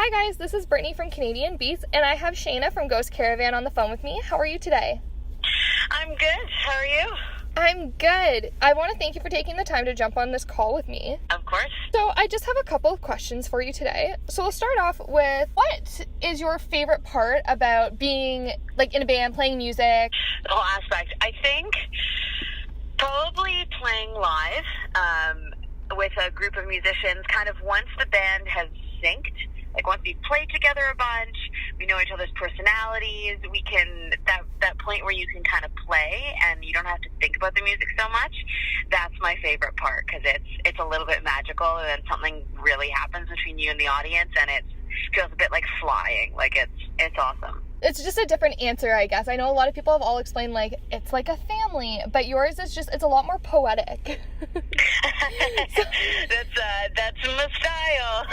Hi guys, this is Britney from Canadian Beats, and I have Shaina from Ghost Caravan on the phone with me. How are you today? I'm good. How are you? I'm good. I want to thank you for taking the time to jump on this call with me. Of course. So I just have a couple of questions for you today. So we'll start off with, what is your favorite part about being like in a band, playing music? The whole aspect. I think probably playing live with a group of musicians, kind of once the band has synced, like once we've played together a bunch, we know each other's personalities, we can, that point where you can kind of play and you don't have to think about the music so much, that's my favorite part, because it's a little bit magical, and then something really happens between you and the audience, and it feels a bit like flying. Like it's awesome. It's just a different answer, I guess. I know a lot of people have all explained, like, it's like a family, but yours is just, it's a lot more poetic. That's my style.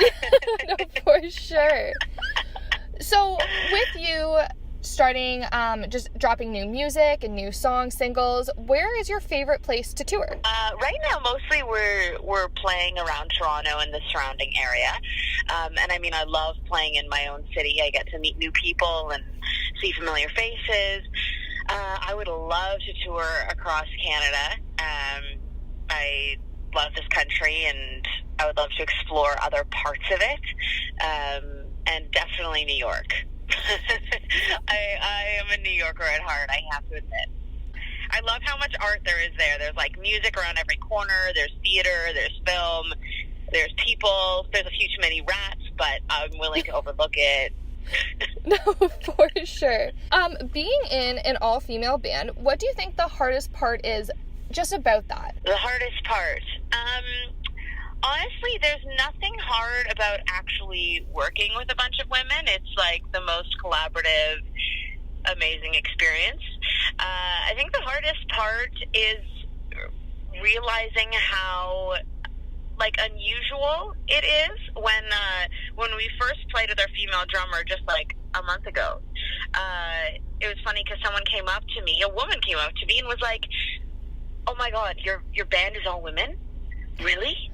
No, for sure. So, with you starting, just dropping new music and new songs, singles, where is your favorite place to tour? Right now, mostly we're playing around Toronto and the surrounding area. And I mean, I love playing in my own city. I get to meet new people and see familiar faces. I would love to tour across Canada. I love this country, and I would love to explore other parts of it. And definitely New York. I am a New Yorker at heart, I have to admit. I love how much art there is there. There's like music around every corner. There's theater. There's film. There's people. There's a few too many rats, but I'm willing to overlook it. No, for sure. Being in an all-female band, what do you think the hardest part is just about that? The hardest part? Honestly, there's nothing hard about actually working with a bunch of women. It's like the most collaborative, amazing experience. I think the hardest part is realizing how like unusual it is when we first played with our female drummer just like a month ago. It was funny because someone came up to me, a woman came up to me and was like, "Oh my God, your band is all women? Really?"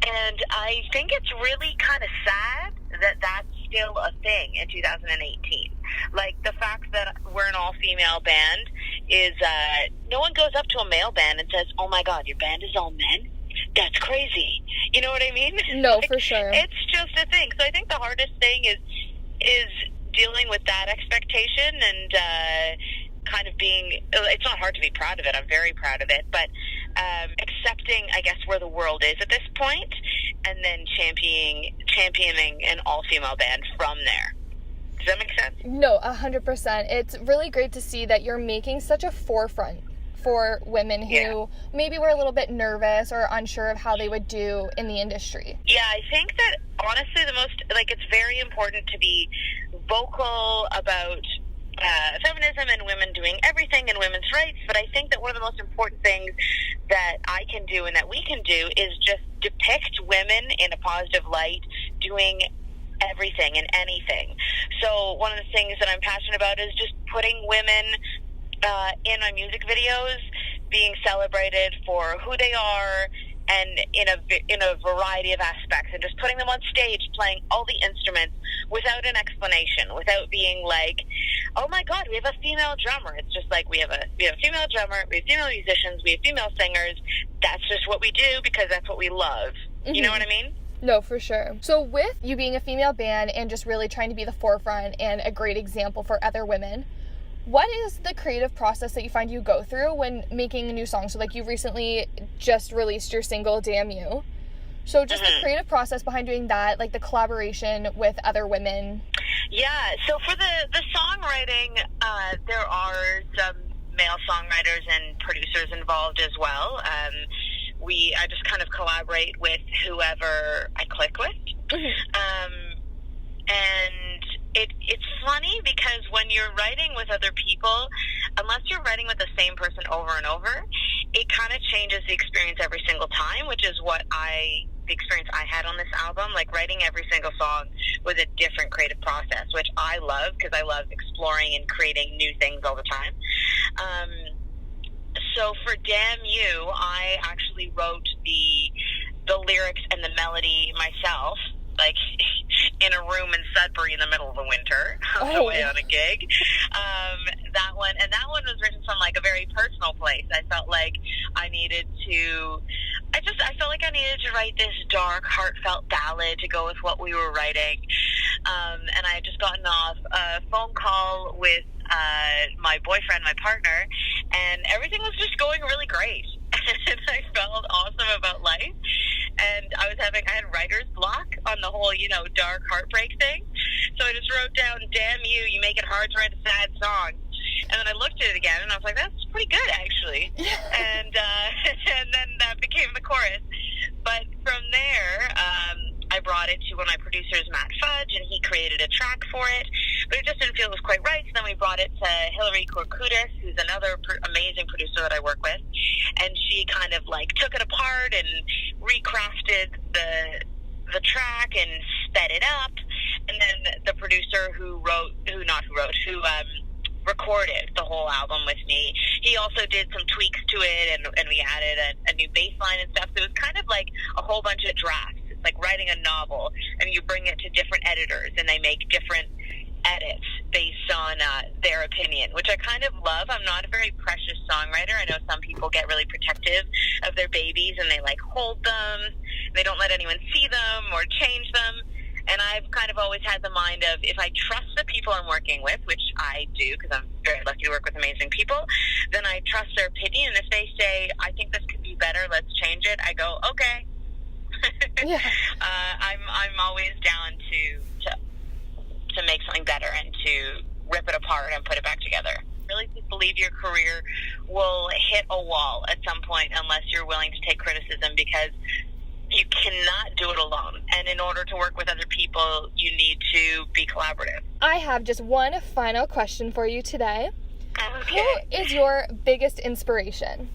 And I think it's really kind of sad that that's still a thing in 2018. Like, the fact that we're an all-female band is, no one goes up to a male band and says, "Oh my God, your band is all men? That's crazy." You know what I mean? No, like, for sure. It's just a thing. So I think the hardest thing is dealing with that expectation and, kind of being, it's not hard to be proud of it. I'm very proud of it, but accepting, I guess, where the world is at this point, and then championing an all-female band from there. Does that make sense? No, 100%. It's really great to see that you're making such a forefront for women who maybe were a little bit nervous or unsure of how they would do in the industry. Yeah, I think that, honestly, it's very important to be vocal about feminism and women doing everything and women's rights, but I think that one of the most important things that I can do and that we can do is just depict women in a positive light doing everything and anything. So one of the things that I'm passionate about is just putting women in my music videos, being celebrated for who they are, and in a variety of aspects, and just putting them on stage playing all the instruments without an explanation, without being like, "Oh my God, we have a female drummer." It's just like, we have a female drummer, we have female musicians, we have female singers. That's just what we do because that's what we love. Mm-hmm. You know what I mean? No, for sure. So with you being a female band and just really trying to be the forefront and a great example for other women, what is the creative process that you find you go through when making a new song? So, like, you recently just released your single, "Damn You." So just the creative process behind doing that, like the collaboration with other women. Yeah, so for the songwriting, there are some male songwriters and producers involved as well. I just kind of collaborate with whoever I click with. And it's funny because when you're writing with other people, unless you're writing with the same person over and over, it kind of changes the experience every single time, which is the experience I had on this album. Like, writing every single song was a different creative process, which I love because I love exploring and creating new things all the time. So for Damn You, I actually wrote the lyrics and the melody myself, like in a room in Sudbury in the middle of the winter away on a gig. That one was written from like a very personal place. I felt like I needed to write this dark, heartfelt ballad to go with what we were writing. And I had just gotten off a phone call with my boyfriend, my partner, and everything was just going really great. And I felt awesome about life. And I had writer's block on the whole, dark heartbreak thing. So I just wrote down, "Damn you make it hard to write a sad song." And then I looked at it again, and I was like, that's pretty good, actually. And then that became the chorus. But from there, I brought it to one of my producers, Matt Fudge, and he created a track for it. But it just didn't feel it was quite right, so then we brought it to Hillary Korkudis, who's another amazing producer that I work with. And she kind of, took it apart and recrafted the track and sped it up. And then the producer who recorded the whole album with me, he also did some tweaks to it, and we added a new bass line and stuff. So it was kind of like a whole bunch of drafts. It's like writing a novel, and you bring it to different editors, and they make different edits based on their opinion, which I kind of love. I'm not a very precious songwriter. I know some people get really protective of their babies, and they hold them. They don't let anyone see them or change them. And I've kind of always had the mind of, if I trust the people I'm working with, which I do because I'm very lucky to work with amazing people, then I trust their opinion. And if they say, I think this could be better, let's change it, I go, okay. Yeah. I'm always down to make something better and to rip it apart and put it back together. I really believe your career will hit a wall at some point unless you're willing to take criticism, because you cannot do it alone. And in order to work with other people, you need to be collaborative. I have just one final question for you today. Okay. Who is your biggest inspiration?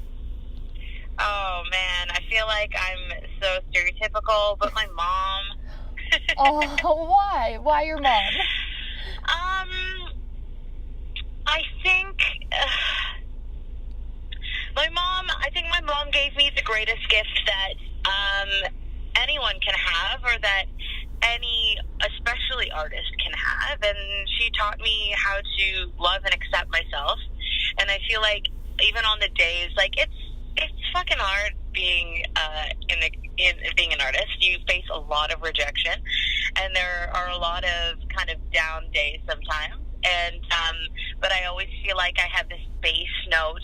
Oh, man. I feel like I'm so stereotypical, but my mom. Oh, why? Why your mom? I think my mom gave me the greatest gift that anyone can have, or that any, especially artist, can have. And she taught me how to love and accept myself. And I feel like even on the days, it's fucking hard being being an artist. You face a lot of rejection, and there are a lot of kind of down days sometimes. And but I always feel like I have this base note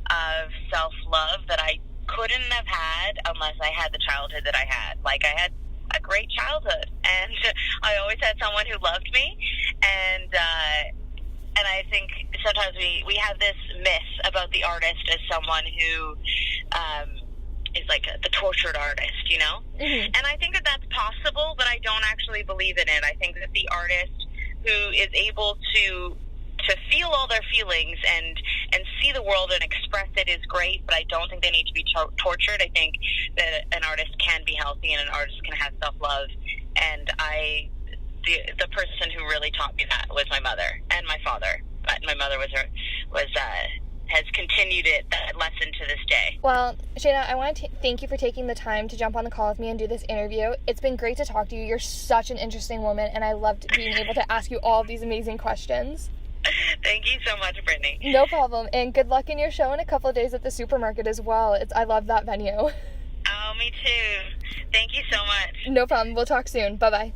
of self-love that I couldn't have had unless I had the childhood that I had. I had a great childhood, and I always had someone who loved me. And I think sometimes we have this myth about the artist as someone who is the tortured artist, Mm-hmm. And I think that that's possible, but I don't actually believe in it. I think that the artist who is able to feel all their feelings and see the world and express it is great, but I don't think they need to be tortured. I think that an artist can be healthy and an artist can have self-love. And the person who really taught me that was my mother and my father. But my mother has continued that lesson to this day. Well, Shaina, I want to thank you for taking the time to jump on the call with me and do this interview. It's been great to talk to you. You're such an interesting woman, and I loved being able to ask you all of these amazing questions. Thank you so much, Britney. No problem, and good luck in your show in a couple of days at the supermarket as well. I love that venue. Oh, me too. Thank you so much. No problem. We'll talk soon. Bye-bye.